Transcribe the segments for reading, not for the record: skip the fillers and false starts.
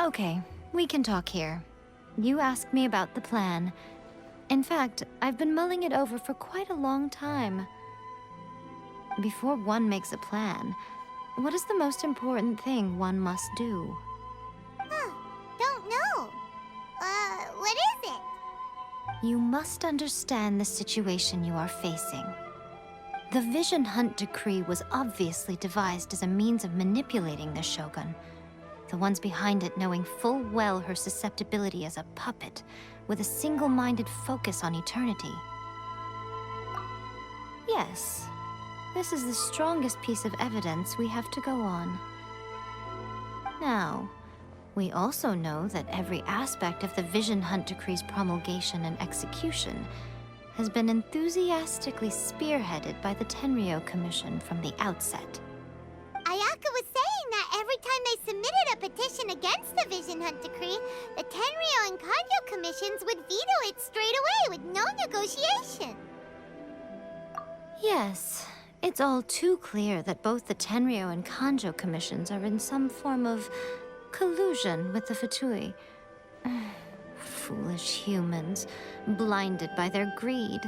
Okay, we can talk here. You asked me about the plan. In fact, I've been mulling it over for quite a long time. Before one makes a plan, what is the most important thing one must do? Don't know. What is it? You must understand the situation you are facing. The Vision Hunt Decree was obviously devised as a means of manipulating the Shogun, the ones behind it knowing full well her susceptibility as a puppet, with a single-minded focus on eternity. Yes, this is the strongest piece of evidence we have to go on. Now, we also know that every aspect of the Vision Hunt Decree's promulgation and execution has been enthusiastically spearheaded by the Tenryou Commission from the outset. Ayaka was saying that every time they submitted a petition against the Vision Hunt Decree, the Tenryou and Kanjo commissions would veto it straight away with no negotiation. Yes, it's all too clear that both the Tenryou and Kanjo commissions are in some form of collusion with the Fatui. Foolish humans, blinded by their greed.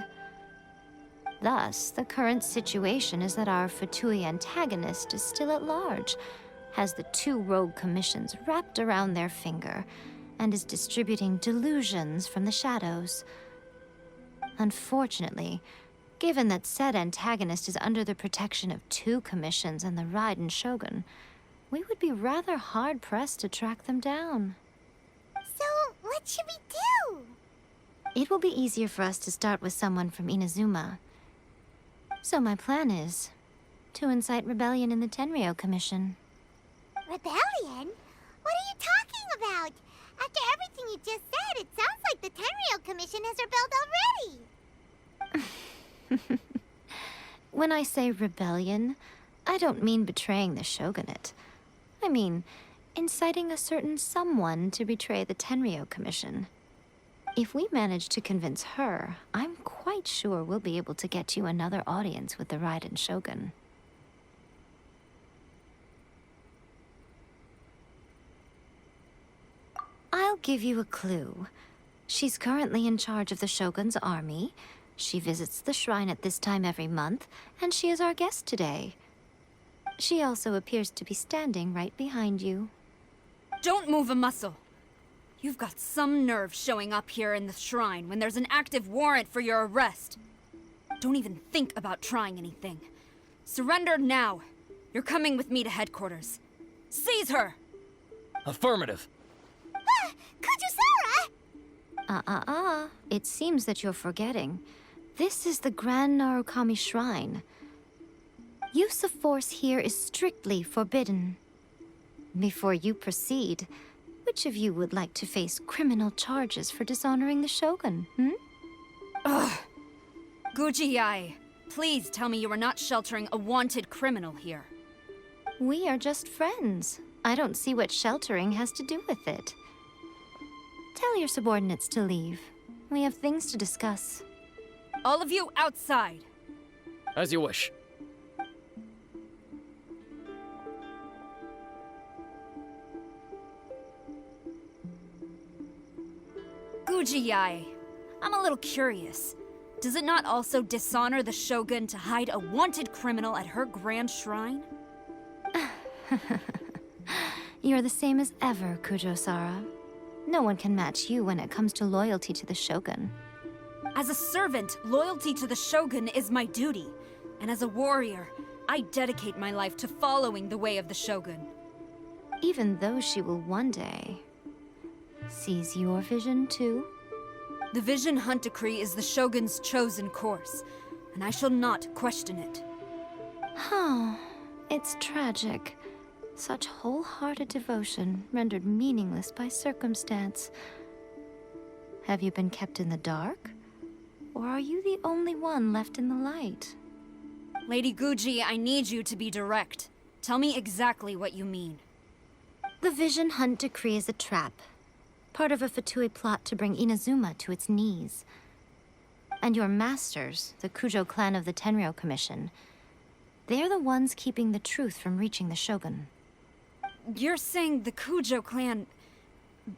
Thus, the current situation is that our Fatui antagonist is still at large, has the two rogue commissions wrapped around their finger, and is distributing delusions from the shadows. Unfortunately, given that said antagonist is under the protection of two commissions and the Raiden Shogun, we would be rather hard-pressed to track them down. So, what should we do? It will be easier for us to start with someone from Inazuma. So my plan is to incite rebellion in the Tenryou Commission. Rebellion? What are you talking about? After everything you just said, it sounds like the Tenryou Commission has rebelled already. When I say rebellion, I don't mean betraying the shogunate. I mean inciting a certain someone to betray the Tenryou Commission. If we manage to convince her, I'm quite sure we'll be able to get you another audience with the Raiden Shogun. I'll give you a clue. She's currently in charge of the Shogun's army. She visits the shrine at this time every month, and she is our guest today. She also appears to be standing right behind you. Don't move a muscle. You've got some nerve showing up here in the shrine when there's an active warrant for your arrest. Don't even think about trying anything. Surrender now. You're coming with me to headquarters. Seize her! Affirmative. Kujusara! It seems that you're forgetting. This is the Grand Narukami Shrine. Use of force here is strictly forbidden. Before you proceed, which of you would like to face criminal charges for dishonoring the Shogun, Ugh! Guji-ai, please tell me you are not sheltering a wanted criminal here. We are just friends. I don't see what sheltering has to do with it. Tell your subordinates to leave. We have things to discuss. All of you outside! As you wish. Guji-ai, I'm a little curious. Does it not also dishonor the Shogun to hide a wanted criminal at her grand shrine? You're the same as ever, Kujo-sara. No one can match you when it comes to loyalty to the Shogun. As a servant, loyalty to the Shogun is my duty. And as a warrior, I dedicate my life to following the way of the Shogun. Even though she will one day seize your vision too? The Vision Hunt Decree is the Shogun's chosen course, and I shall not question it. It's tragic. Such wholehearted devotion rendered meaningless by circumstance. Have you been kept in the dark? Or are you the only one left in the light? Lady Guji, I need you to be direct. Tell me exactly what you mean. The Vision Hunt Decree is a trap. Part of a Fatui plot to bring Inazuma to its knees. And your masters, the Kujo clan of the Tenryou Commission, they're the ones keeping the truth from reaching the Shogun. You're saying the Kujo clan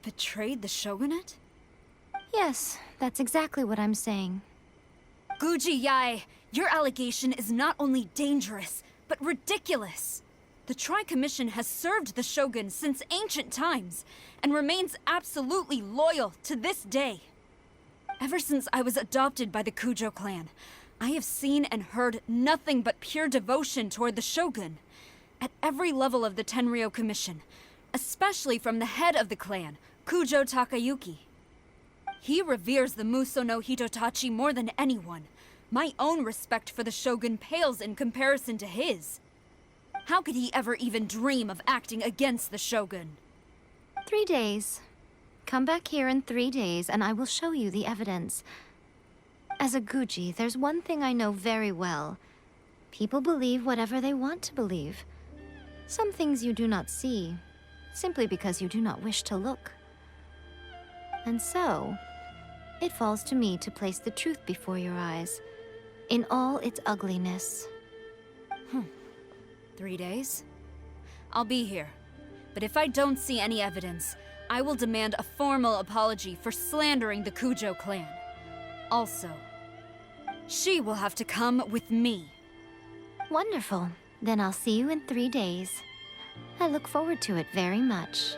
Betrayed the shogunate? Yes, that's exactly what I'm saying. Guji Yae, your allegation is not only dangerous, but ridiculous. The Tri-Commission has served the shogun since ancient times, and remains absolutely loyal to this day. Ever since I was adopted by the Kujo clan, I have seen and heard nothing but pure devotion toward the shogun. At every level of the Tenryou Commission, especially from the head of the clan, Kujo Takayuki. He reveres the Muso no Hitotachi more than anyone. My own respect for the shogun pales in comparison to his. How could he ever even dream of acting against the shogun? 3 days. Come back here in 3 days and I will show you the evidence. As a Guji, there's one thing I know very well. People believe whatever they want to believe. Some things you do not see, simply because you do not wish to look. And so, it falls to me to place the truth before your eyes, in all its ugliness. 3 days? I'll be here. But if I don't see any evidence, I will demand a formal apology for slandering the Kujo clan. Also, she will have to come with me. Wonderful. Then I'll see you in 3 days. I look forward to it very much.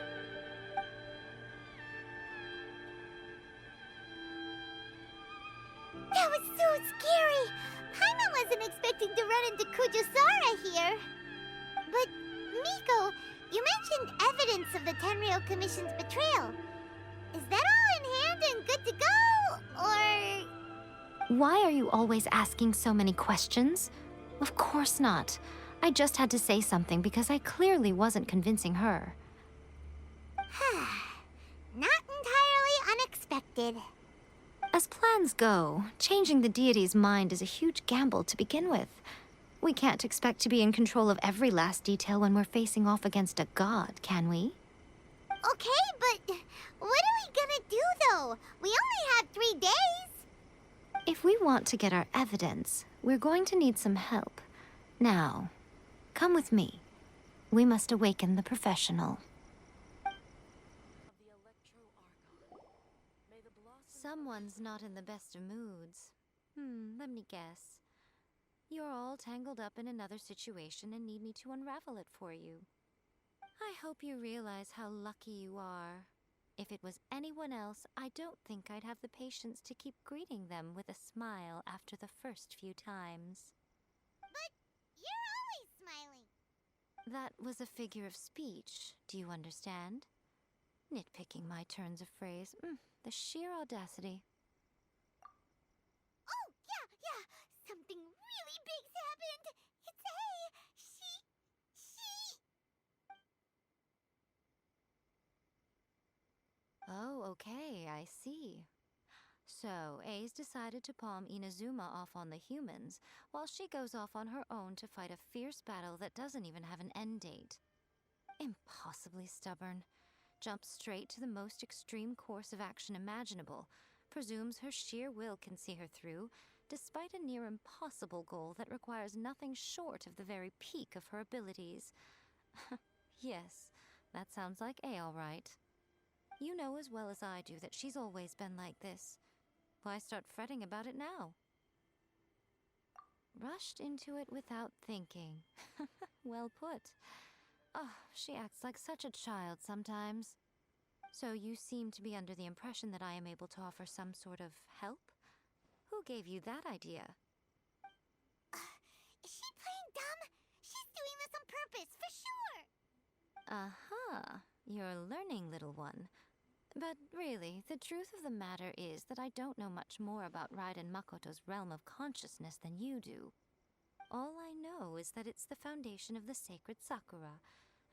That was so scary! Paimon wasn't expecting to run into Kujosara here. But, Miko, you mentioned evidence of the Tenryou Commission's betrayal. Is that all in hand and good to go, or...? Why are you always asking so many questions? Of course not. I just had to say something because I clearly wasn't convincing her. Not entirely unexpected. As plans go, changing the deity's mind is a huge gamble to begin with. We can't expect to be in control of every last detail when we're facing off against a god, can we? Okay, but what are we gonna do, though? We only have 3 days. If we want to get our evidence, we're going to need some help. Now, come with me. We must awaken the professional. Someone's not in the best of moods. Let me guess. You're all tangled up in another situation and need me to unravel it for you. I hope you realize how lucky you are. If it was anyone else, I don't think I'd have the patience to keep greeting them with a smile after the first few times. But you're always smiling. That was a figure of speech, do you understand? Nitpicking my turns of phrase. The sheer audacity. Oh, yeah. Something really big's happened. It's she... Oh, okay, I see. So, A's decided to palm Inazuma off on the humans, while she goes off on her own to fight a fierce battle that doesn't even have an end date. Impossibly stubborn. Jumps straight to the most extreme course of action imaginable, presumes her sheer will can see her through, despite a near impossible goal that requires nothing short of the very peak of her abilities. Yes, that sounds like A all right. You know as well as I do that she's always been like this. Why start fretting about it now? Rushed into it without thinking. Well put. Oh, she acts like such a child sometimes. So you seem to be under the impression that I am able to offer some sort of help? Who gave you that idea? Is she playing dumb? She's doing this on purpose, for sure. Uh-huh. You're learning, little one. But really, the truth of the matter is that I don't know much more about Raiden Makoto's realm of consciousness than you do. All I know is that it's the foundation of the sacred Sakura,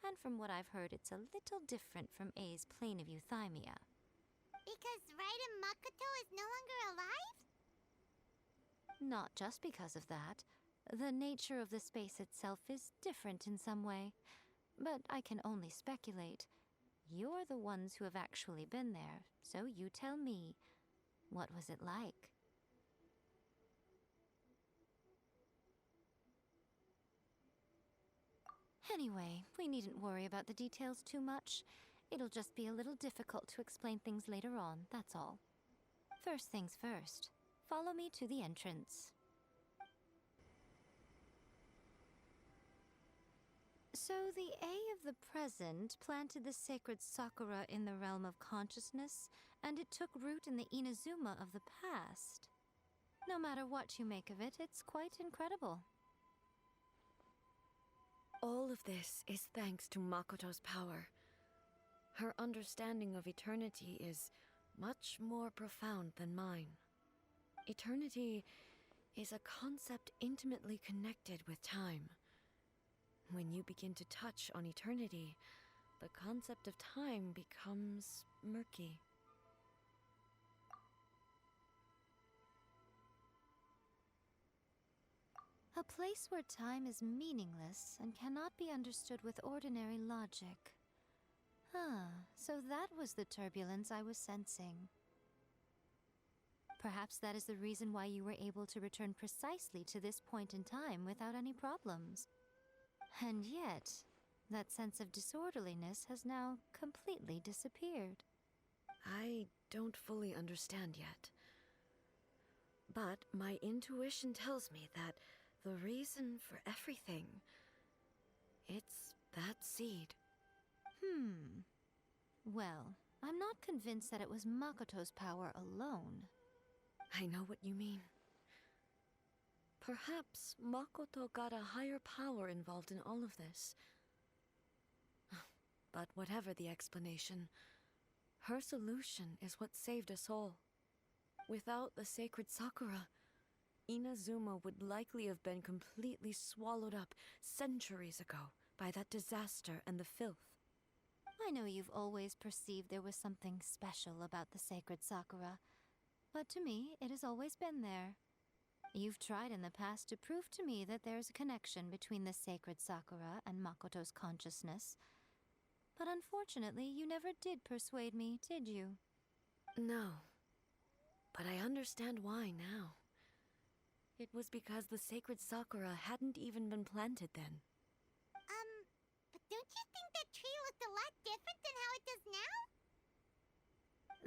and from what I've heard, it's a little different from A's plane of euthymia. Because Raiden Makoto is no longer alive? Not just because of that. The nature of the space itself is different in some way. But I can only speculate. You're the ones who have actually been there, so you tell me. What was it like? Anyway, we needn't worry about the details too much. It'll just be a little difficult to explain things later on, that's all. First things first. Follow me to the entrance. So the A of the present planted the sacred Sakura in the realm of consciousness, and it took root in the Inazuma of the past. No matter what you make of it, it's quite incredible. All of this is thanks to Makoto's power. Her understanding of eternity is much more profound than mine. Eternity is a concept intimately connected with time. When you begin to touch on eternity, the concept of time becomes murky. A place where time is meaningless and cannot be understood with ordinary logic. So that was the turbulence I was sensing. Perhaps that is the reason why you were able to return precisely to this point in time without any problems. And yet, that sense of disorderliness has now completely disappeared. I don't fully understand yet. But my intuition tells me that the reason for everything, it's that seed. Well, I'm not convinced that it was Makoto's power alone. I know what you mean. Perhaps Makoto got a higher power involved in all of this. But whatever the explanation, her solution is what saved us all. Without the sacred Sakura, Inazuma would likely have been completely swallowed up centuries ago by that disaster and the filth. I know you've always perceived there was something special about the sacred Sakura, but to me, it has always been there. You've tried in the past to prove to me that there's a connection between the sacred Sakura and Makoto's consciousness. But unfortunately, you never did persuade me, did you? No. But I understand why now. It was because the sacred Sakura hadn't even been planted then. But don't you think that tree looked a lot different than how it does now?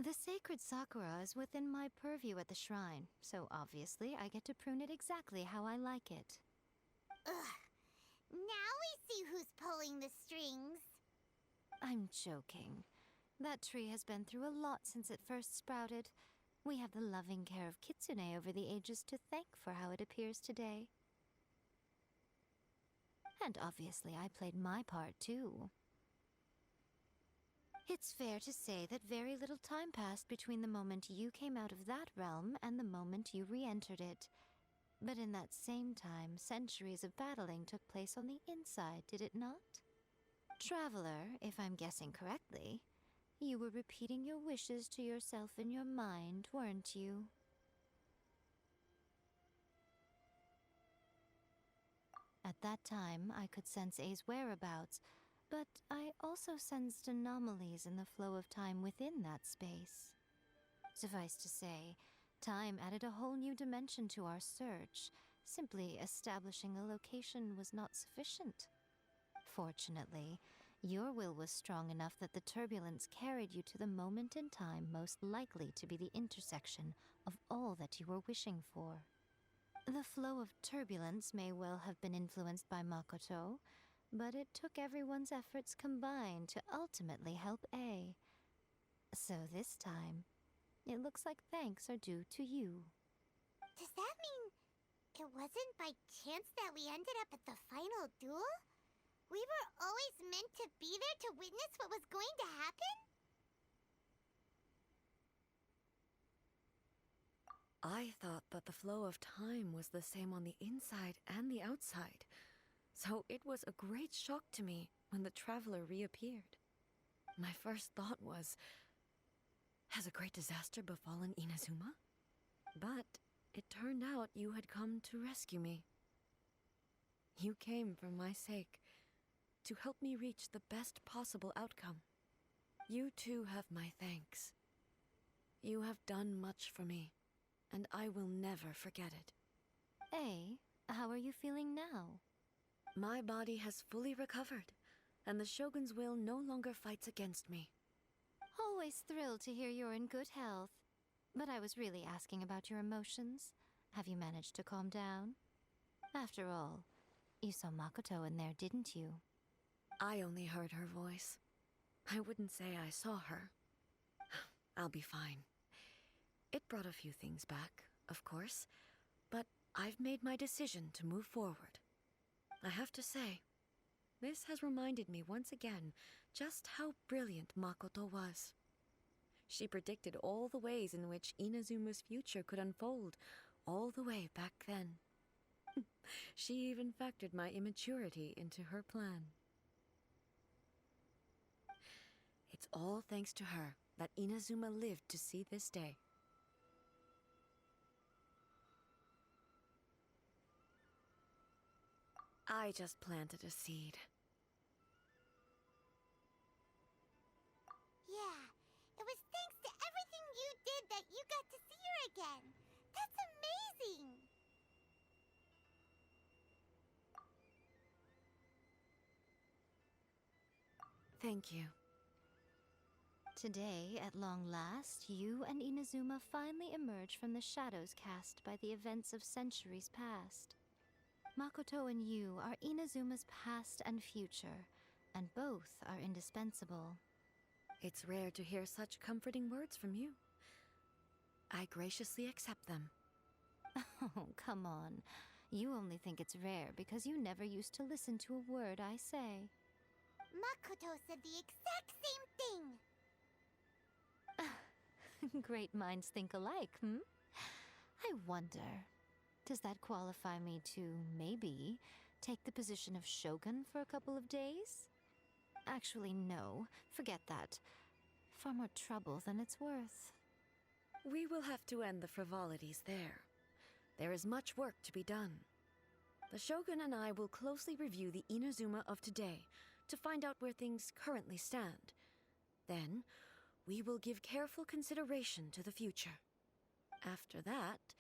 The sacred Sakura is within my purview at the shrine, so obviously I get to prune it exactly how I like it. Ugh. Now we see who's pulling the strings. I'm joking. That tree has been through a lot since it first sprouted. We have the loving care of Kitsune over the ages to thank for how it appears today. And obviously I played my part too. It's fair to say that very little time passed between the moment you came out of that realm and the moment you re-entered it. But in that same time, centuries of battling took place on the inside, did it not? Traveler, if I'm guessing correctly, you were repeating your wishes to yourself in your mind, weren't you? At that time, I could sense A's whereabouts, but I also sensed anomalies in the flow of time within that space. Suffice to say, time added a whole new dimension to our search. Simply establishing a location was not sufficient. Fortunately, your will was strong enough that the turbulence carried you to the moment in time most likely to be the intersection of all that you were wishing for. The flow of turbulence may well have been influenced by Makoto, but it took everyone's efforts combined to ultimately help A. So this time, it looks like thanks are due to you. Does that mean it wasn't by chance that we ended up at the final duel? We were always meant to be there to witness what was going to happen? I thought that the flow of time was the same on the inside and the outside, so it was a great shock to me when the traveler reappeared. My first thought was, has a great disaster befallen Inazuma? But it turned out you had come to rescue me. You came for my sake, to help me reach the best possible outcome. You too have my thanks. You have done much for me, and I will never forget it. A, how are you feeling now? My body has fully recovered. and the Shogun's will no longer fights against me. Always thrilled to hear you're in good health. But I was really asking about your emotions. Have you managed to calm down? After all, you saw Makoto in there, didn't you? I only heard her voice. I wouldn't say I saw her. I'll be fine. It brought a few things back, of course, but I've made my decision to move forward. I have to say, this has reminded me once again just how brilliant Makoto was. She predicted all the ways in which Inazuma's future could unfold, all the way back then. She even factored my immaturity into her plan. It's all thanks to her that Inazuma lived to see this day. I just planted a seed. Yeah, it was thanks to everything you did that you got to see her again. That's amazing! Thank you. Today, at long last, you and Inazuma finally emerge from the shadows cast by the events of centuries past. Makoto and you are Inazuma's past and future, and both are indispensable. It's rare to hear such comforting words from you. I graciously accept them. Oh, come on. You only think it's rare because you never used to listen to a word I say. Makoto said the exact same thing! Great minds think alike, hmm? I wonder, does that qualify me to, maybe, take the position of Shogun for a couple of days? Actually, no. Forget that. Far more trouble than it's worth. We will have to end the frivolities there. There is much work to be done. The Shogun and I will closely review the Inazuma of today to find out where things currently stand. Then, we will give careful consideration to the future. After that,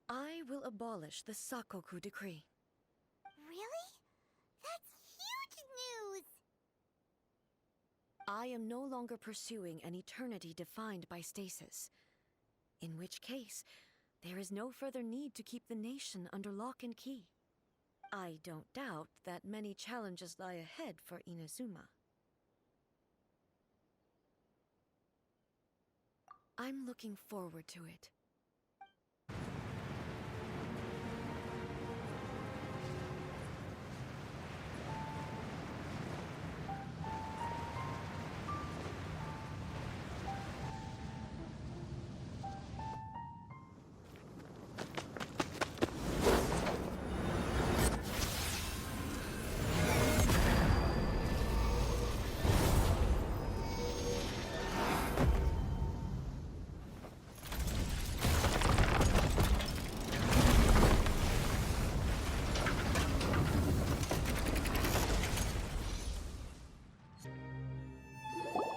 I will abolish the Sakoku decree. Really? That's huge news! I am no longer pursuing an eternity defined by stasis. In which case, there is no further need to keep the nation under lock and key. I don't doubt that many challenges lie ahead for Inazuma. I'm looking forward to it.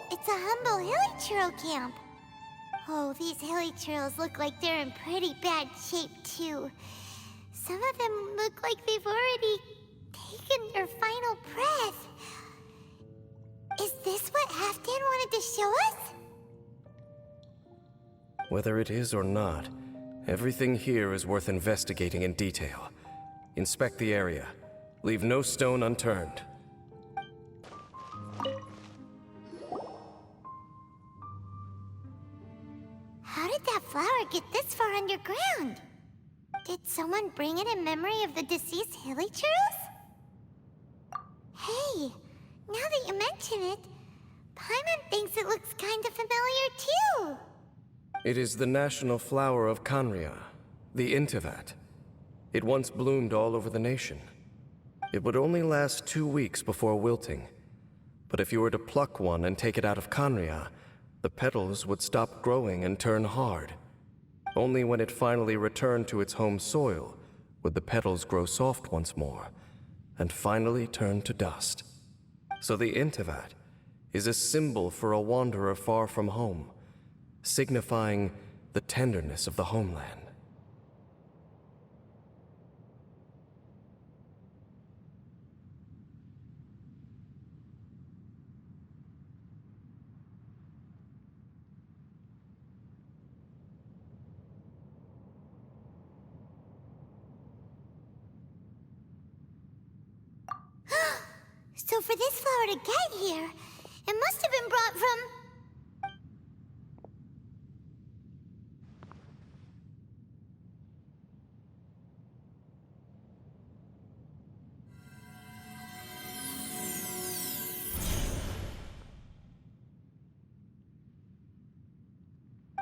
It's a humble hilichurl camp. Oh, these hilichurls look like they're in pretty bad shape, too. Some of them look like they've already taken their final breath. Is this what Halfdan wanted to show us? Whether it is or not, everything here is worth investigating in detail. Inspect the area. Leave no stone unturned. How did that flower get this far underground? Did someone bring it in memory of the deceased hilichurls? Hey, now that you mention it, Paimon thinks it looks kind of familiar too. It is the national flower of Kanria, the Intivat. It once bloomed all over the nation. It would only last 2 weeks before wilting. But if you were to pluck one and take it out of Kanria, the petals would stop growing and turn hard. Only when it finally returned to its home soil would the petals grow soft once more, and finally turn to dust. So the Intivat is a symbol for a wanderer far from home, signifying the tenderness of the homeland. So for this flower to get here, it must have been brought from...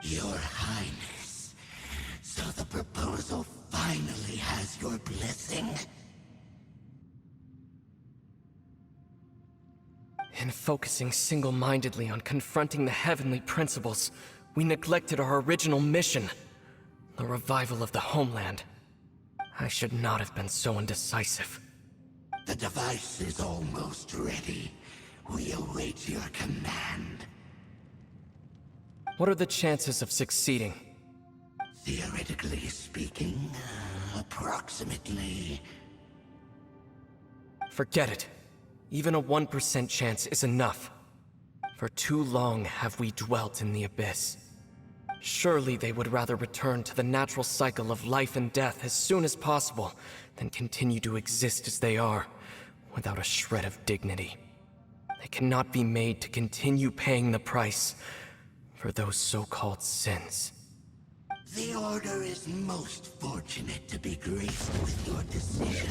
Your Highness, so the proposal finally has your blessing? In focusing single-mindedly on confronting the heavenly principles, we neglected our original mission, the revival of the homeland. I should not have been so indecisive. The device is almost ready. We await your command. What are the chances of succeeding? Theoretically speaking, approximately. Forget it. Even a 1% chance is enough. For too long have we dwelt in the abyss. Surely they would rather return to the natural cycle of life and death as soon as possible than continue to exist as they are, without a shred of dignity. They cannot be made to continue paying the price for those so-called sins. The Order is most fortunate to be graced with your decision.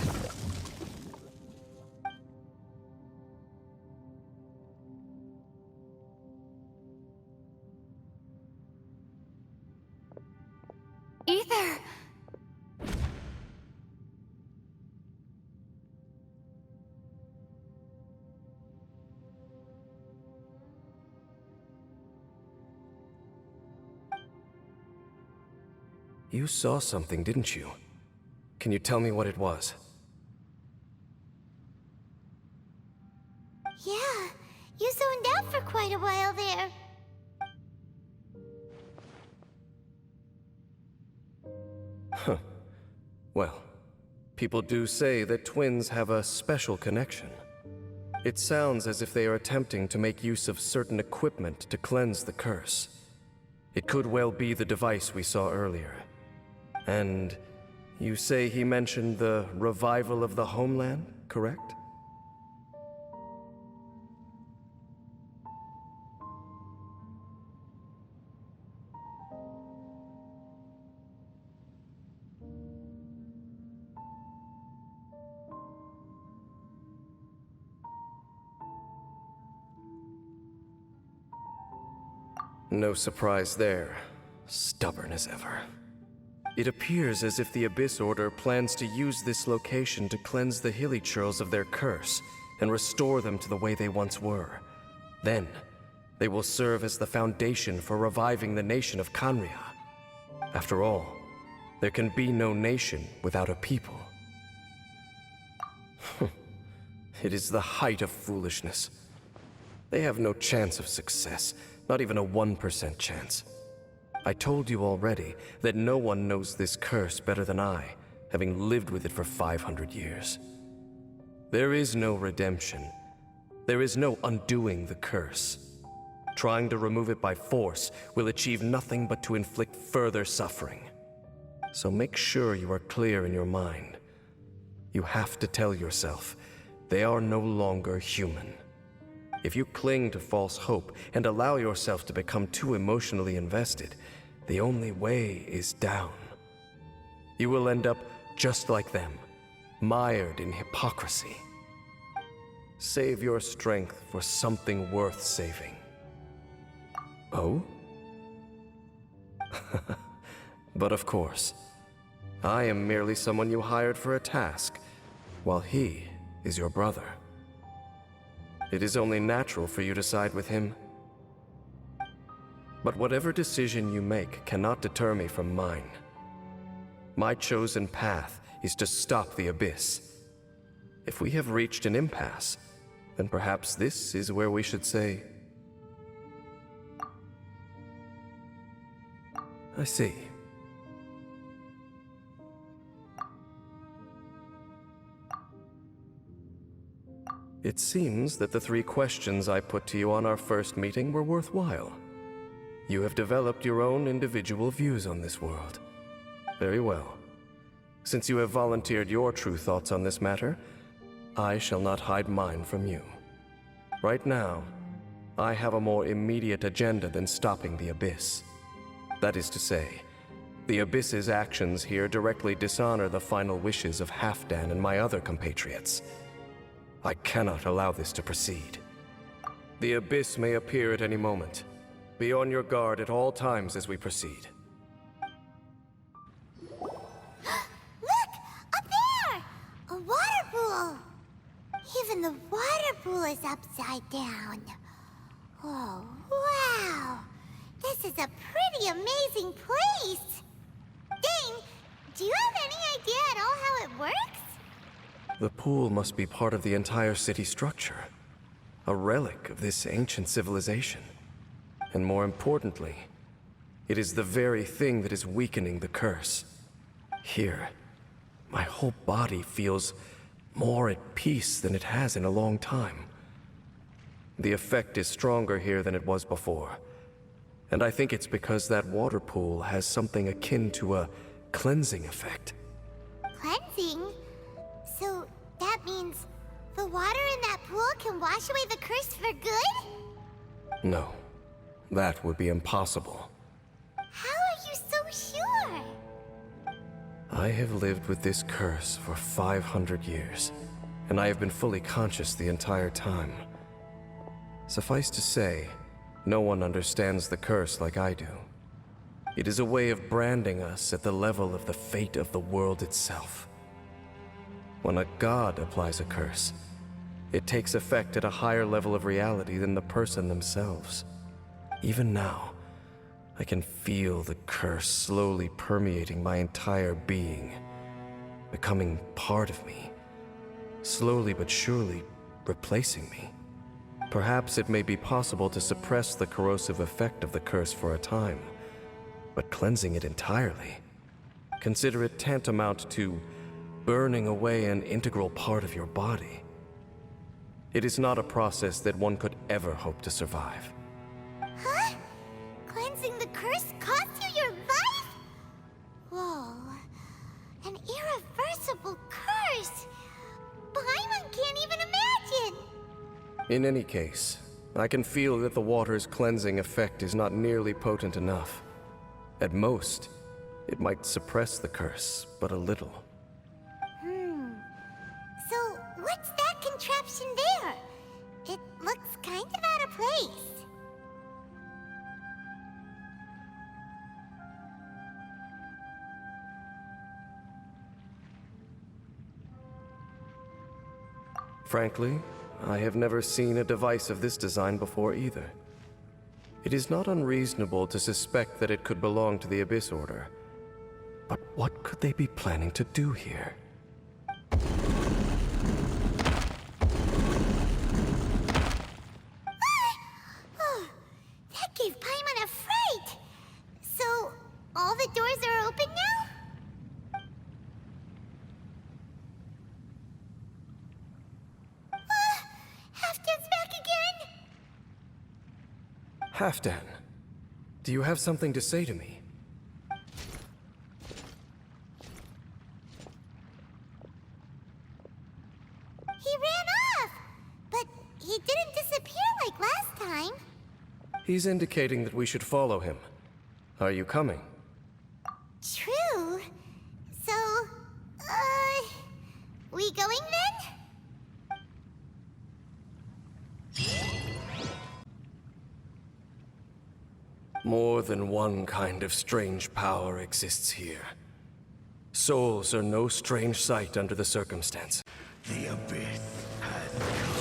Ether! You saw something, didn't you? Can you tell me what it was? Yeah, you zoned out for quite a while there. Huh. Well, people do say that twins have a special connection. It sounds as if they are attempting to make use of certain equipment to cleanse the curse. It could well be the device we saw earlier. And you say he mentioned the revival of the homeland, correct? No surprise there. Stubborn as ever. It appears as if the Abyss Order plans to use this location to cleanse the Hilichurls of their curse and restore them to the way they once were. Then, they will serve as the foundation for reviving the nation of Khaenri'ah. After all, there can be no nation without a people. It is the height of foolishness. They have no chance of success, not even a 1% chance. I told you already that no one knows this curse better than I, having lived with it for 500 years. There is no redemption. There is no undoing the curse. Trying to remove it by force will achieve nothing but to inflict further suffering. So make sure you are clear in your mind. You have to tell yourself, they are no longer human. If you cling to false hope and allow yourself to become too emotionally invested, the only way is down. You will end up just like them, mired in hypocrisy. Save your strength for something worth saving. Oh? But of course, I am merely someone you hired for a task, while he is your brother. It is only natural for you to side with him. But whatever decision you make cannot deter me from mine. My chosen path is to stop the Abyss. If we have reached an impasse, then perhaps this is where we should say... I see. It seems that the 3 questions I put to you on our first meeting were worthwhile. You have developed your own individual views on this world. Very well. Since you have volunteered your true thoughts on this matter, I shall not hide mine from you. Right now, I have a more immediate agenda than stopping the Abyss. That is to say, the Abyss's actions here directly dishonor the final wishes of Halfdan and my other compatriots. I cannot allow this to proceed. The Abyss may appear at any moment. Be on your guard at all times as we proceed. Look! Up there! A water pool! Even the water pool is upside down. Oh, wow! This is a pretty amazing place! Dane, do you have any idea at all how it works? The pool must be part of the entire city structure. A relic of this ancient civilization. And more importantly, it is the very thing that is weakening the curse. Here, my whole body feels more at peace than it has in a long time. The effect is stronger here than it was before. And I think it's because that water pool has something akin to a cleansing effect. Cleansing? So that means the water in that pool can wash away the curse for good? No, that would be impossible. How are you so sure? I have lived with this curse for 500 years, and I have been fully conscious the entire time. Suffice to say, no one understands the curse like I do. It is a way of branding us at the level of the fate of the world itself. When a god applies a curse, it takes effect at a higher level of reality than the person themselves. Even now, I can feel the curse slowly permeating my entire being, becoming part of me, slowly but surely replacing me. Perhaps it may be possible to suppress the corrosive effect of the curse for a time, but cleansing it entirely, consider it tantamount to burning away an integral part of your body. It is not a process that one could ever hope to survive. Huh? Cleansing the curse cost you your life? Whoa. An irreversible curse! Paimon can't even imagine! In any case, I can feel that the water's cleansing effect is not nearly potent enough. At most, it might suppress the curse, but a little. So, what's that contraption there? It looks kind of out of place. Frankly, I have never seen a device of this design before either. It is not unreasonable to suspect that it could belong to the Abyss Order. But what could they be planning to do here? Oh, that gave Paimon a fright! So, all the doors are open now? Halfdan's back again! Halfdan, do you have something to say to me? He ran off! But he didn't disappear like last time. He's indicating that we should follow him. Are you coming? True. So, we going then? More than one kind of strange power exists here. Souls are no strange sight under the circumstance. The Abyss has come.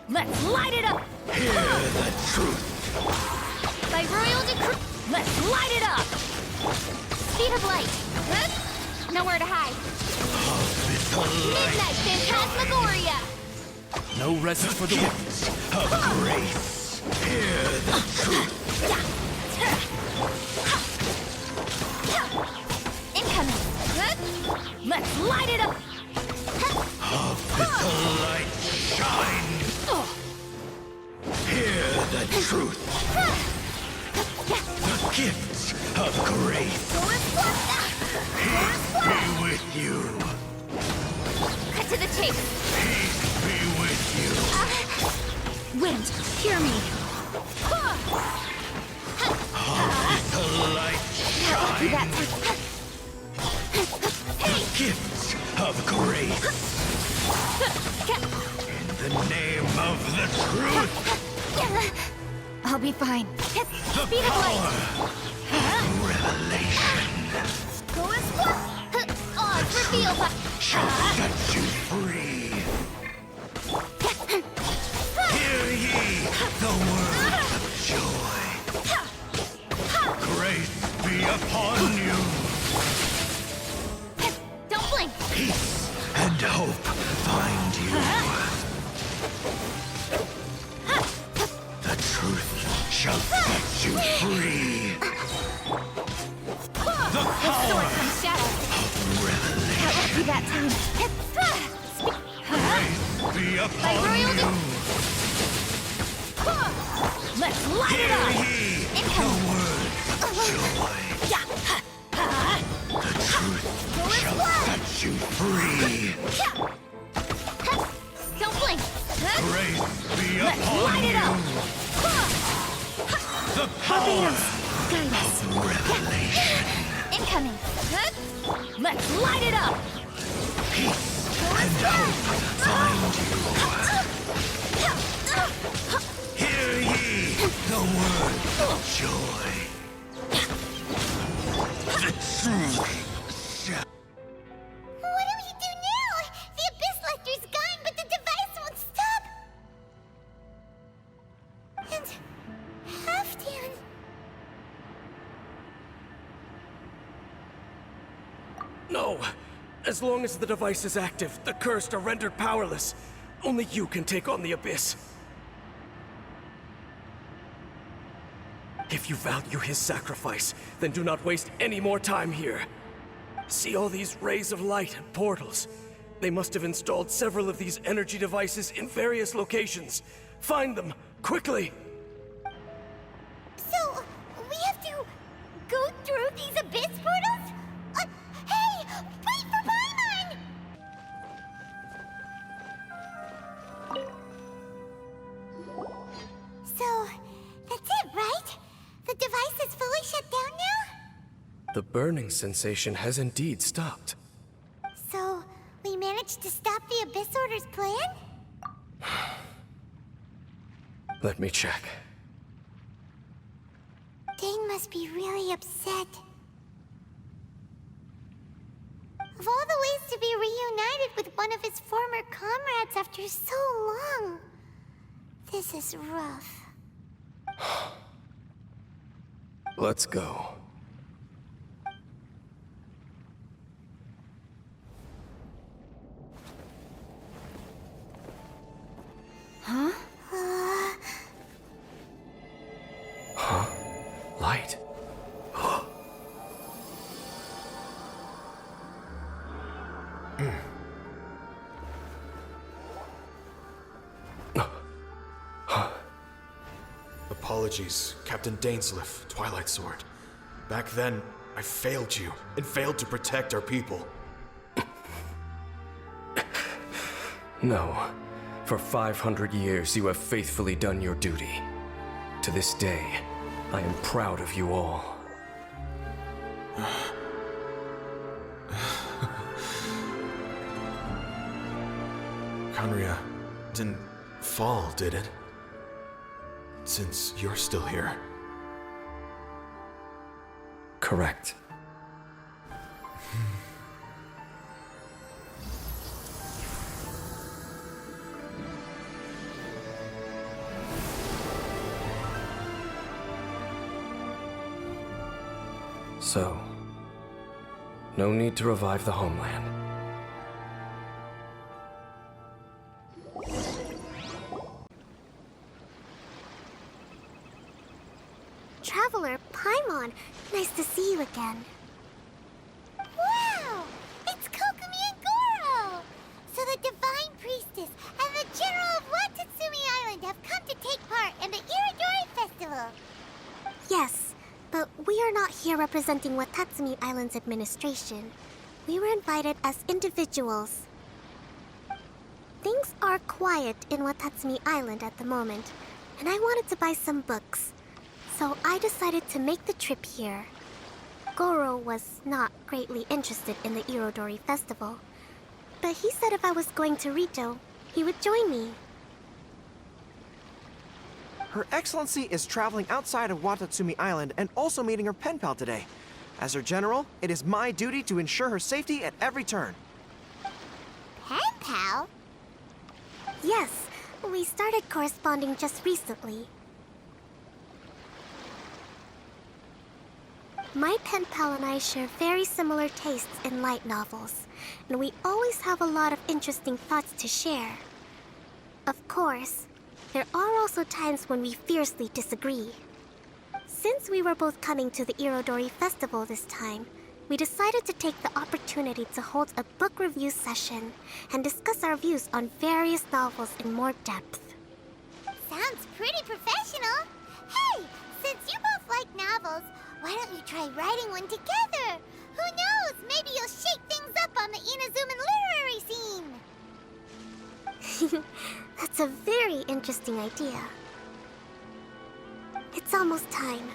Let's light it up! Hear the truth. By royal decree, let's light it up! Speed of light. Nowhere to hide. Midnight Phantasmagoria! No rest for the wicked. Of grace. Hear the truth. Incoming! Let's light it up! Of the light shine. Hear the truth. The gifts of grace. Reflect! Be with you. Cut to the chase! Be with you. Wind, hear me! The light Lucky that gifts of grace. In the name of the truth. I'll be fine. The power of revelation Reveal the... shall set you free. Hear ye the word of joy. Grace be upon you. Don't blink! Peace and hope find you. The truth shall set you free. The power Comes shadow. of revelation Got lucky that time. be upon royal you. Let's light it Hear up! ye the word of joy. The truth shall set you free. Don't blink! Grace be Let's upon light it you. up! The power Guide us! of revelation. Incoming! Let's light it up! Peace and hope find you. Hear ye the word of joy. The truth shall... What do we do now? The Abyss Lecter's gone, but the device won't stop. And Halfdan. No! As long as the device is active, the cursed are rendered powerless. Only you can take on the Abyss. If you value his sacrifice, then do not waste any more time here. See all these rays of light and portals? They must have installed several of these energy devices in various locations. Find them, quickly! So, we have to go through these Abyss portals? Hey! Wait for Paimon! So, that's it, right? The device is fully shut down now? The burning sensation has indeed stopped. So, we managed to stop the Abyss Order's plan? Let me check. Dane must be really upset. Of all the ways to be reunited with one of his former comrades after so long, this is rough. Let's go. Huh? Light. Apologies, Captain Dainsleif, Twilight Sword. Back then, I failed you, and failed to protect our people. No. For 500 years, you have faithfully done your duty. To this day, I am proud of you all. Conria didn't fall, did it? Since you're still here. Correct. So, no need to revive the homeland. Traveler, Paimon, nice to see you again. Wow! It's Kokomi and Goro! So the Divine Priestess and the General of Watatsumi Island have come to take part in the Iridori Festival. Yes, But we are not here representing Watatsumi Island's administration. We were invited as individuals. Things are quiet in Watatsumi Island at the moment, and I wanted to buy some books. So I decided to make the trip here. Goro was not greatly interested in the Irodori festival, but he said if I was going to Rito, he would join me. Her Excellency is traveling outside of Watatsumi Island and also meeting her pen pal today. As her general, it is my duty to ensure her safety at every turn. Pen pal? Yes, we started corresponding just recently. My pen pal and I share very similar tastes in light novels, and we always have a lot of interesting thoughts to share. Of course, there are also times when we fiercely disagree. Since we were both coming to the Irodori Festival this time, we decided to take the opportunity to hold a book review session and discuss our views on various novels in more depth. Sounds pretty professional. Hey, since you both like novels, why don't you try writing one together? Who knows? Maybe you'll shake things up on the Inazuman literary scene. That's a very interesting idea. It's almost time.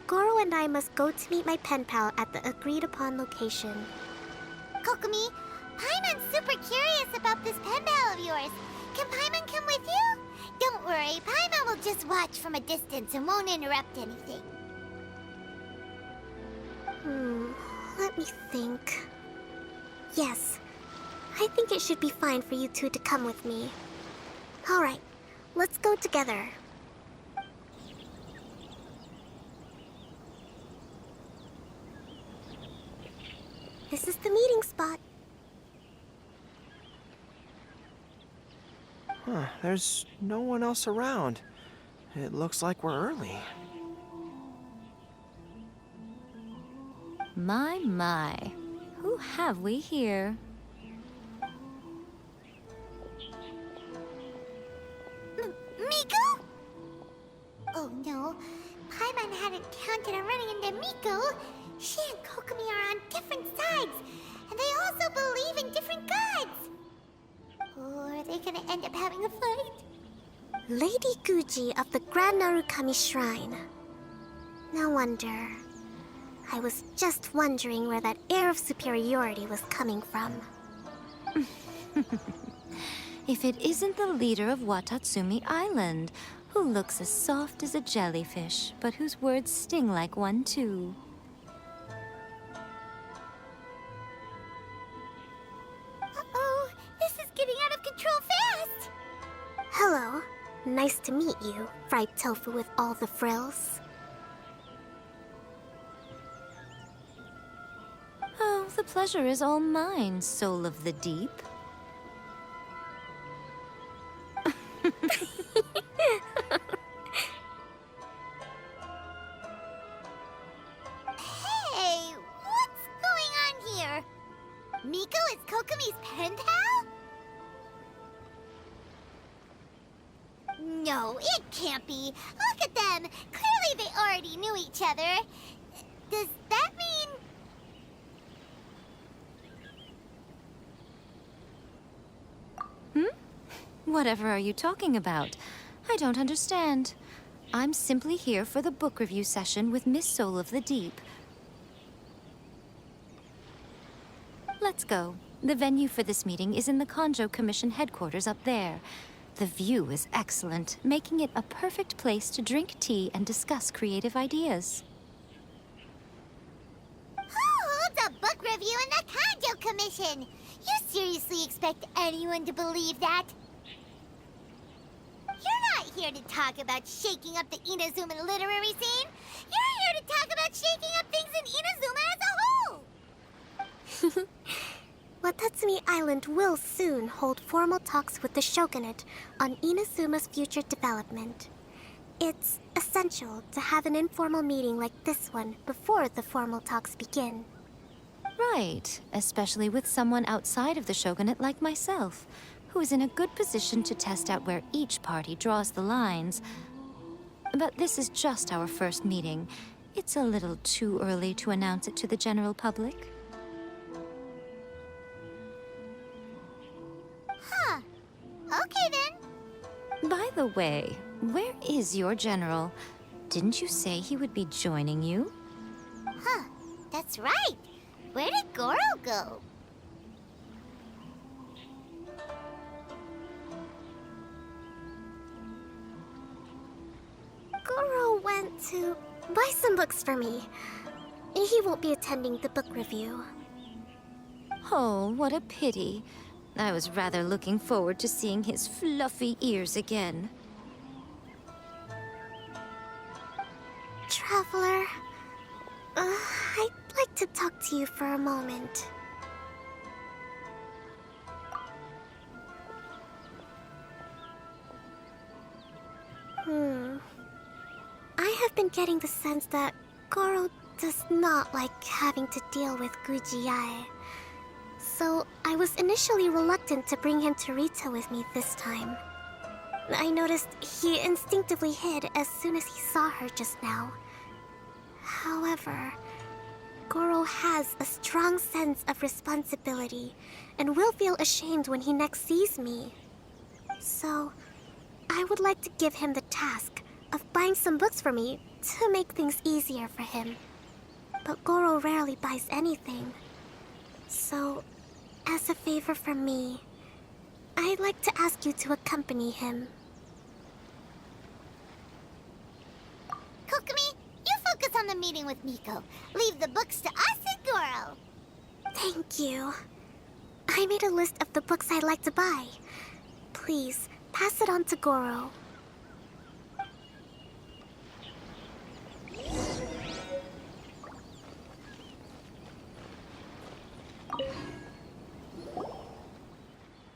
Goro and I must go to meet my pen pal at the agreed-upon location. Kokomi, Paimon's super curious about this pen pal of yours. Can Paimon come with you? Don't worry, Paimon will just watch from a distance and won't interrupt anything. Let me think. Yes, I think it should be fine for you two to come with me. All right, let's go together. This is the meeting spot. There's no one else around. It looks like we're early. My. Who have we here? Miko? Oh no, Paimon hadn't counted on running into Miko. She and Kokomi are on different sides, and they also believe in different gods. Or are they gonna end up having a fight? Lady Guji of the Grand Narukami Shrine. No wonder. I was just wondering where that air of superiority was coming from. If it isn't the leader of Watatsumi Island, who looks as soft as a jellyfish, but whose words sting like one too. Uh-oh, this is getting out of control fast! Hello. Nice to meet you, fried tofu with all the frills. Oh, the pleasure is all mine, soul of the deep. Hey, what's going on here? Miko is Kokomi's pen pal? No, it can't be. Look at them. Clearly they already knew each other. Does that mean... Whatever are you talking about? I don't understand. I'm simply here for the book review session with Miss Soul of the Deep. Let's go. The venue for this meeting is in the Kanjo Commission headquarters up there. The view is excellent, making it a perfect place to drink tea and discuss creative ideas. Who holds a book review in the Kanjo Commission? You seriously expect anyone to believe that? You're not here to talk about shaking up the Inazuman literary scene. You're here to talk about shaking up things in Inazuma as a whole. Watatsumi Island will soon hold formal talks with the shogunate on Inazuma's future development. It's essential to have an informal meeting like this one before the formal talks begin. Right, especially with someone outside of the shogunate like myself, who is in a good position to test out where each party draws the lines. But this is just our first meeting. it's a little too early to announce it to the general public. Huh. Okay then. By the way, where is your general? Didn't you say he would be joining you? Huh. That's right. Where did Goro go? Goro went to buy some books for me. He won't be attending the book review. Oh, what a pity. I was rather looking forward to seeing his fluffy ears again. Traveler, I'd like to talk to you for a moment. I have been getting the sense that Goro does not like having to deal with Gujiae. So I was initially reluctant to bring him to Rito with me this time. I noticed he instinctively hid as soon as he saw her just now. However, Goro has a strong sense of responsibility and will feel ashamed when he next sees me. So, I would like to give him the task of buying some books for me to make things easier for him. But Goro rarely buys anything. So, as a favor from me, I'd like to ask you to accompany him. Kokomi, you focus on the meeting with Miko. Leave the books to us and Goro. Thank you. I made a list of the books I'd like to buy. Please, pass it on to Goro.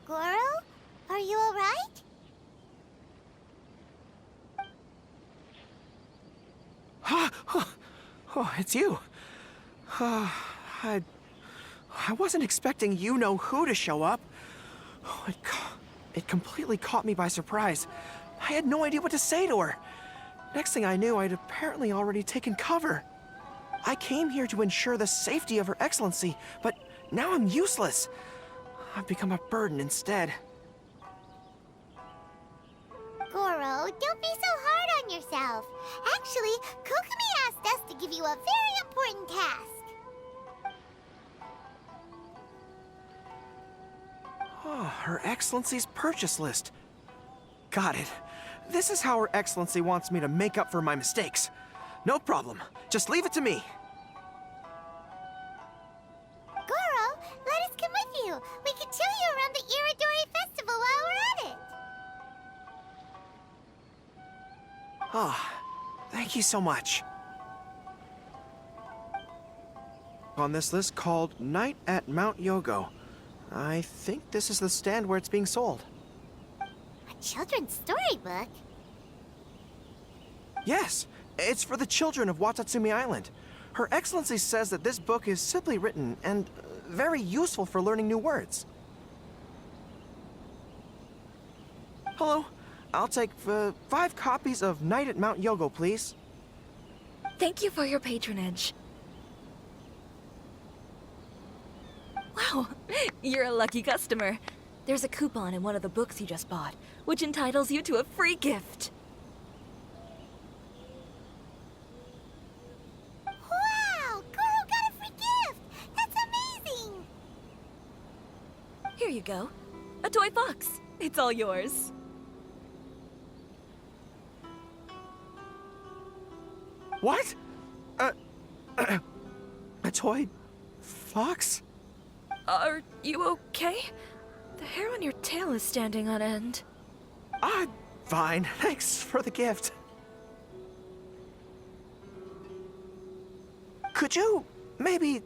Goro? Are you alright? Oh, it's you. I wasn't expecting you-know-who to show up. Oh, it completely caught me by surprise. I had no idea what to say to her. Next thing I knew, I'd apparently already taken cover. I came here to ensure the safety of Her Excellency, but now I'm useless. I've become a burden instead. Goro, don't be so hard on yourself. Actually, Kokomi asked us to give you a very important task. Oh, Her Excellency's purchase list. Got it. This is how Her Excellency wants me to make up for my mistakes. No problem. Just leave it to me. Goro, let us come with you. We can show you around the Iridori Festival while we're at it. Ah, thank you so much. On this list called Night at Mount Yogo. I think this is the stand where it's being sold. A children's storybook? Yes, it's for the children of Watatsumi Island. Her Excellency says that this book is simply written and very useful for learning new words. Hello, I'll take 5 copies of Night at Mount Yogo, please. Thank you for your patronage. Wow, you're a lucky customer. There's a coupon in one of the books you just bought, which entitles you to a free gift. Wow! Goro got a free gift! That's amazing! Here you go. A toy fox. It's all yours. What? A toy fox? Are you okay? The hair on your tail is standing on end. Fine. Thanks for the gift. Could you maybe,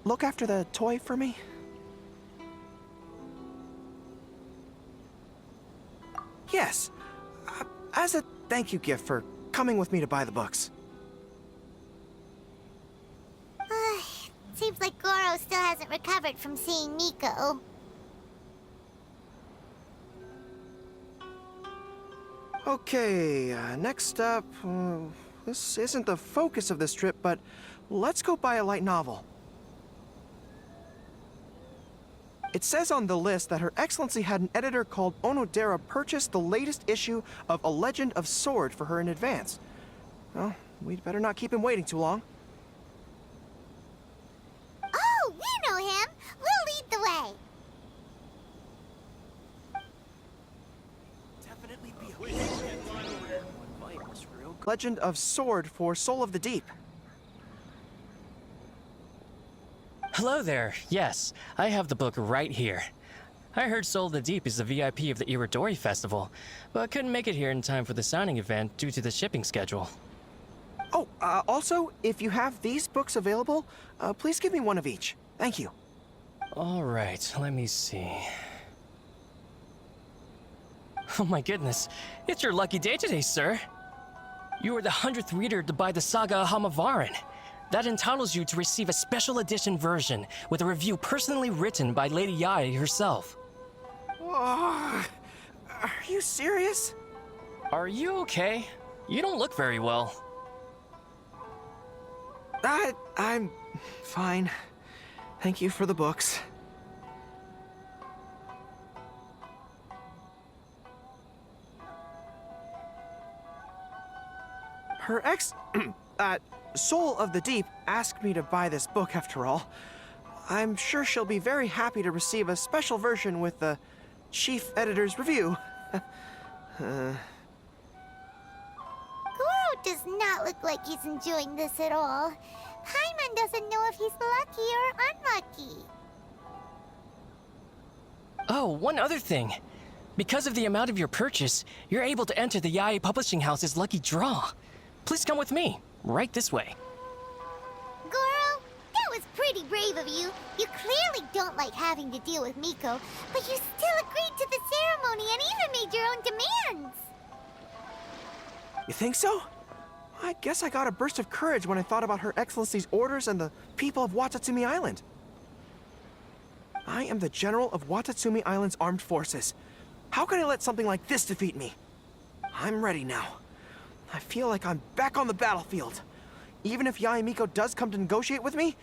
look after the toy for me? Yes. As a thank you gift for coming with me to buy the books. Seems like Goro still hasn't recovered from seeing Miko. Okay, next up, this isn't the focus of this trip, but let's go buy a light novel. It says on the list that Her Excellency had an editor called Onodera purchase the latest issue of A Legend of Sword for her in advance. Well, we'd better not keep him waiting too long. Oh, we know him! We'll lead the way! Definitely be Legend of Sword for Soul of the Deep. Hello there. Yes, I have the book right here. I heard Soul of the Deep is the VIP of the Iridori Festival, but couldn't make it here in time for the signing event due to the shipping schedule. Oh, also, if you have these books available, please give me one of each. Thank you. All right, let me see. Oh my goodness, it's your lucky day today, sir. You are the 100th reader to buy the Saga of Hamavaran. That entitles you to receive a special edition version with a review personally written by Lady Yae herself. Are you serious? Are you okay? You don't look very well. I'm fine. Thank you for the books. Her Soul of the Deep asked me to buy this book after all. I'm sure she'll be very happy to receive a special version with the chief editor's review. Goro does not look like he's enjoying this at all. Paimon doesn't know if he's lucky or unlucky. Oh, one other thing. Because of the amount of your purchase, you're able to enter the Yae Publishing House's lucky draw. Please come with me. Right this way. Goro, that was pretty brave of you. You clearly don't like having to deal with Miko, but you still agreed to the ceremony and even made your own demands. You think so? I guess I got a burst of courage when I thought about Her Excellency's orders and the people of Watatsumi Island. I am the General of Watatsumi Island's armed forces. How can I let something like this defeat me? I'm ready now. I feel like I'm back on the battlefield. Even if Yae Miko does come to negotiate with me,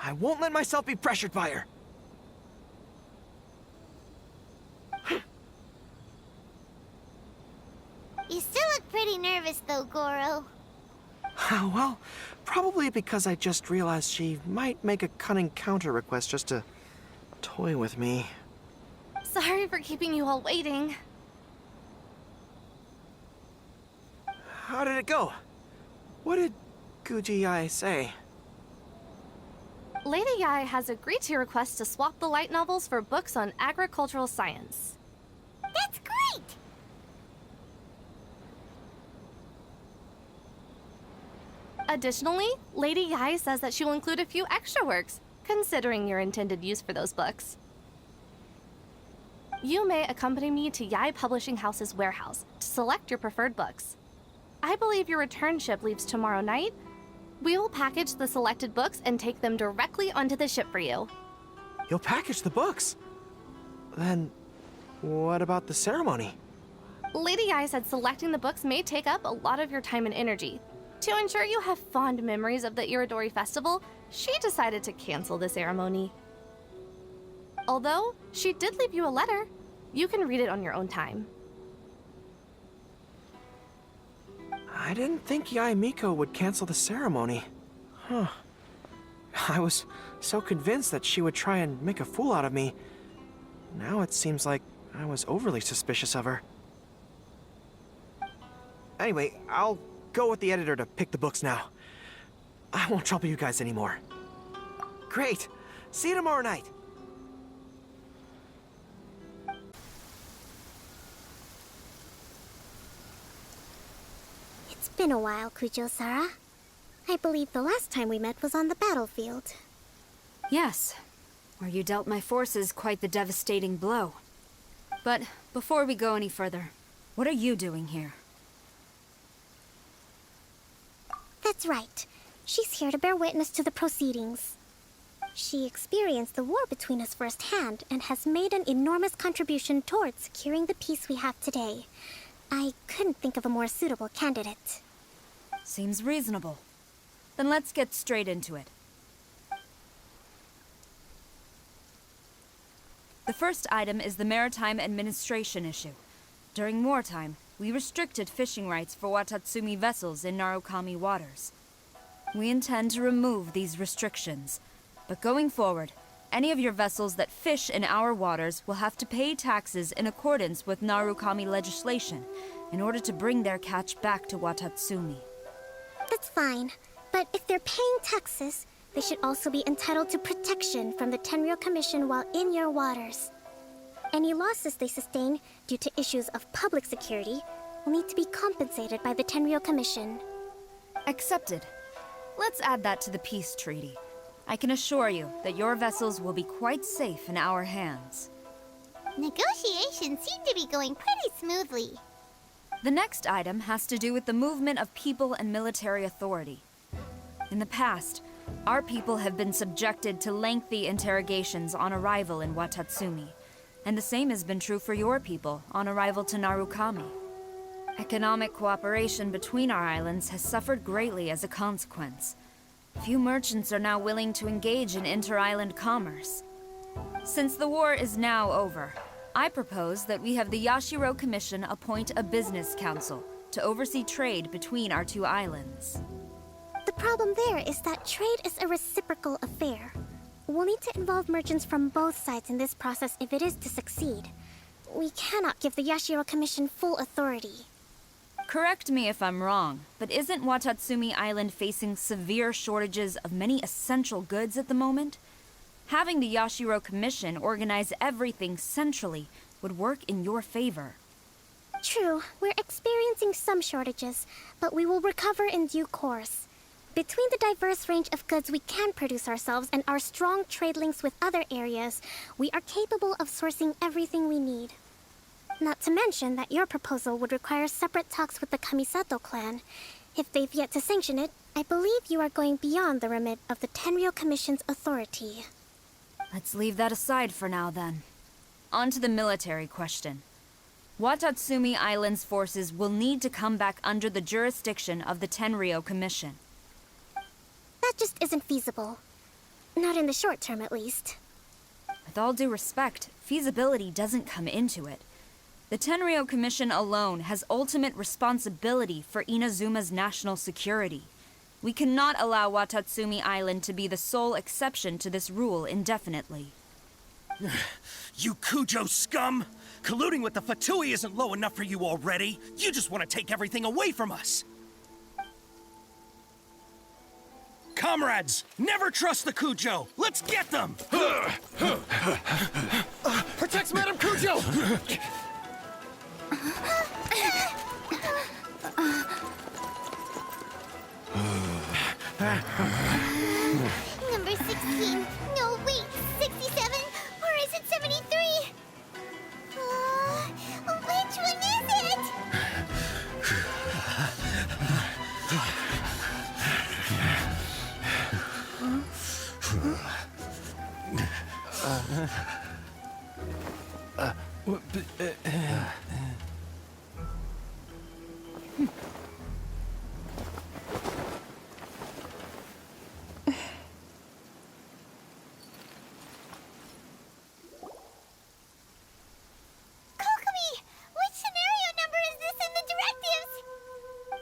I won't let myself be pressured by her. You still look pretty nervous though, Goro. Well, probably because I just realized she might make a cunning counter request just to toy with me. Sorry for keeping you all waiting. How did it go? What did Guji Yae say? Lady Yae has agreed to your request to swap the light novels for books on agricultural science. That's great! Additionally, Lady Yae says that she will include a few extra works, considering your intended use for those books. You may accompany me to Yae Publishing House's warehouse to select your preferred books. I believe your return ship leaves tomorrow night. We will package the selected books and take them directly onto the ship for you. You'll package the books? Then, what about the ceremony? Lady Yae said selecting the books may take up a lot of your time and energy. To ensure you have fond memories of the Iridori Festival, she decided to cancel the ceremony. Although, she did leave you a letter. You can read it on your own time. I didn't think Yae Miko would cancel the ceremony. Huh. I was so convinced that she would try and make a fool out of me. Now it seems like I was overly suspicious of her. Anyway, I'll go with the editor to pick the books now. I won't trouble you guys anymore. Great! See you tomorrow night! It's been a while, Kujo-Sara. I believe the last time we met was on the battlefield. Yes, where you dealt my forces quite the devastating blow. But before we go any further, what are you doing here? That's right. She's here to bear witness to the proceedings. She experienced the war between us firsthand and has made an enormous contribution towards securing the peace we have today. I couldn't think of a more suitable candidate. Seems reasonable. Then let's get straight into it. The first item is the Maritime Administration issue. During wartime, we restricted fishing rights for Watatsumi vessels in Narukami waters. We intend to remove these restrictions, but going forward, any of your vessels that fish in our waters will have to pay taxes in accordance with Narukami legislation in order to bring their catch back to Watatsumi. That's fine, but if they're paying taxes, they should also be entitled to protection from the Tenryou Commission while in your waters. Any losses they sustain due to issues of public security will need to be compensated by the Tenryou Commission. Accepted. Let's add that to the peace treaty. I can assure you that your vessels will be quite safe in our hands. Negotiations seem to be going pretty smoothly. The next item has to do with the movement of people and military authority. In the past, our people have been subjected to lengthy interrogations on arrival in Watatsumi, and the same has been true for your people on arrival to Narukami. Economic cooperation between our islands has suffered greatly as a consequence. Few merchants are now willing to engage in inter-island commerce. Since the war is now over, I propose that we have the Yashiro Commission appoint a business council to oversee trade between our two islands. The problem there is that trade is a reciprocal affair. We'll need to involve merchants from both sides in this process if it is to succeed. We cannot give the Yashiro Commission full authority. Correct me if I'm wrong, but isn't Watatsumi Island facing severe shortages of many essential goods at the moment? Having the Yashiro Commission organize everything centrally would work in your favor. True, we're experiencing some shortages, but we will recover in due course. Between the diverse range of goods we can produce ourselves and our strong trade links with other areas, we are capable of sourcing everything we need. Not to mention that your proposal would require separate talks with the Kamisato clan. If they've yet to sanction it, I believe you are going beyond the remit of the Tenryou Commission's authority. Let's leave that aside for now, then. On to the military question. Watatsumi Island's forces will need to come back under the jurisdiction of the Tenryou Commission. That just isn't feasible. Not in the short term, at least. With all due respect, feasibility doesn't come into it. The Tenryou Commission alone has ultimate responsibility for Inazuma's national security. We cannot allow Watatsumi Island to be the sole exception to this rule indefinitely. You Kujo scum! Colluding with the Fatui isn't low enough for you already. You just want to take everything away from us. Comrades, never trust the Kujo. Let's get them! Protect Madame Kujo! Number 16. No, wait. 67? Or is it 73? Which one is it?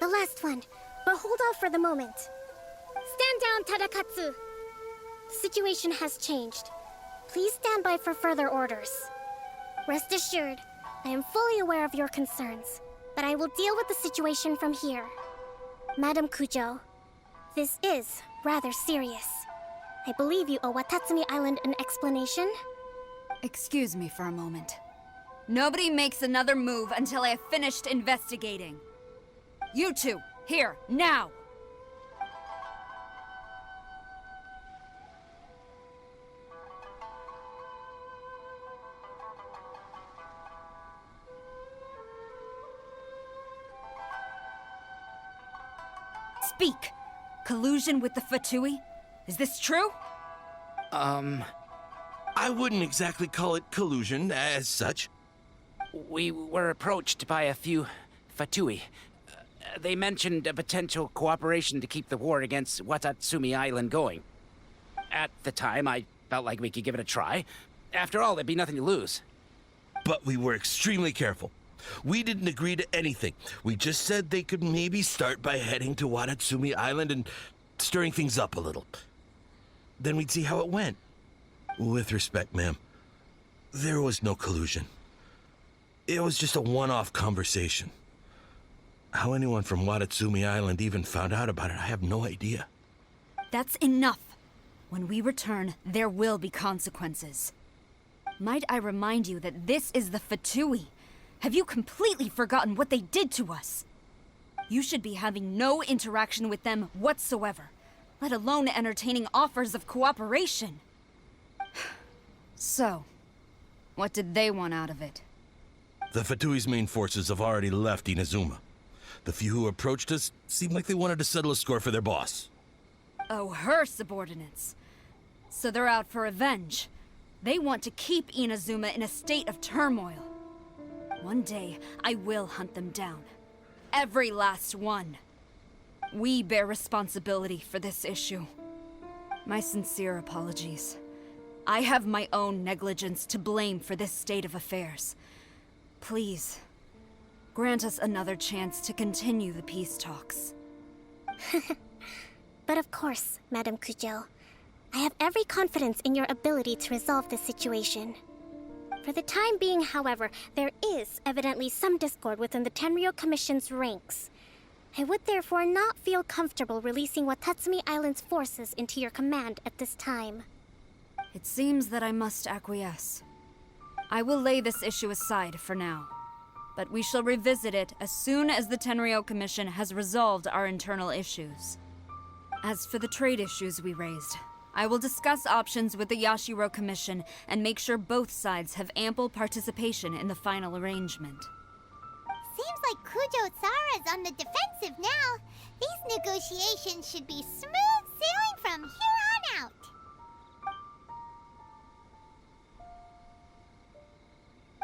The last one, but hold off for the moment. Stand down, Tadakatsu. The situation has changed. Please stand by for further orders. Rest assured, I am fully aware of your concerns, but I will deal with the situation from here. Madam Kujo, this is rather serious. I believe you owe Watatsumi Island an explanation. Excuse me for a moment. Nobody makes another move until I have finished investigating. You two, here, now! Speak! Collusion with the Fatui? Is this true? I wouldn't exactly call it collusion as such. We were approached by a few Fatui. They mentioned a potential cooperation to keep the war against Watatsumi Island going. At the time, I felt like we could give it a try. After all, there'd be nothing to lose. But we were extremely careful. We didn't agree to anything. We just said they could maybe start by heading to Watatsumi Island and stirring things up a little. Then we'd see how it went. With respect, ma'am, there was no collusion. It was just a one-off conversation. How anyone from Watatsumi Island even found out about it, I have no idea. That's enough. When we return, there will be consequences. Might I remind you that this is the Fatui? Have you completely forgotten what they did to us? You should be having no interaction with them whatsoever, let alone entertaining offers of cooperation. So, what did they want out of it? The Fatui's main forces have already left Inazuma. The few who approached us seemed like they wanted to settle a score for their boss. Oh, her subordinates. So they're out for revenge. They want to keep Inazuma in a state of turmoil. One day, I will hunt them down. Every last one. We bear responsibility for this issue. My sincere apologies. I have my own negligence to blame for this state of affairs. Please, grant us another chance to continue the peace talks. But of course, Madame Kujo. I have every confidence in your ability to resolve this situation. For the time being, however, there is evidently some discord within the Tenryou Commission's ranks. I would therefore not feel comfortable releasing Watatsumi Island's forces into your command at this time. It seems that I must acquiesce. I will lay this issue aside for now, but we shall revisit it as soon as the Tenryou Commission has resolved our internal issues. As for the trade issues we raised, I will discuss options with the Yashiro Commission and make sure both sides have ample participation in the final arrangement. Seems like Kujo Sara's on the defensive now. These negotiations should be smooth sailing from here on out.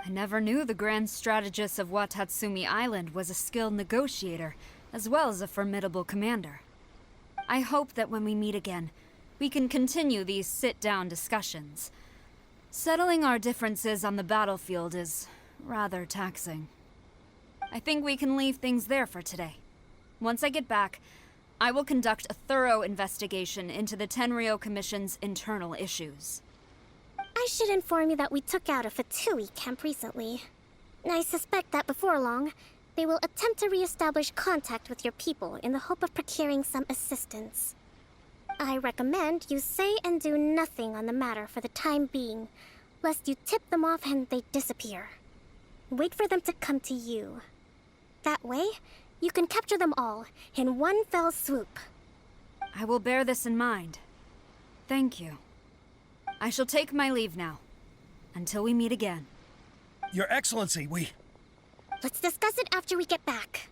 I never knew the grand strategist of Watatsumi Island was a skilled negotiator, as well as a formidable commander. I hope that when we meet again, we can continue these sit-down discussions. Settling our differences on the battlefield is rather taxing. I think we can leave things there for today. Once I get back, I will conduct a thorough investigation into the Tenryou Commission's internal issues. I should inform you that we took out a Fatui camp recently. I suspect that before long, they will attempt to re-establish contact with your people in the hope of procuring some assistance. I recommend you say and do nothing on the matter for the time being, lest you tip them off and they disappear. Wait for them to come to you. That way, you can capture them all in one fell swoop. I will bear this in mind. Thank you. I shall take my leave now. Until we meet again. Your Excellency, Let's discuss it after we get back.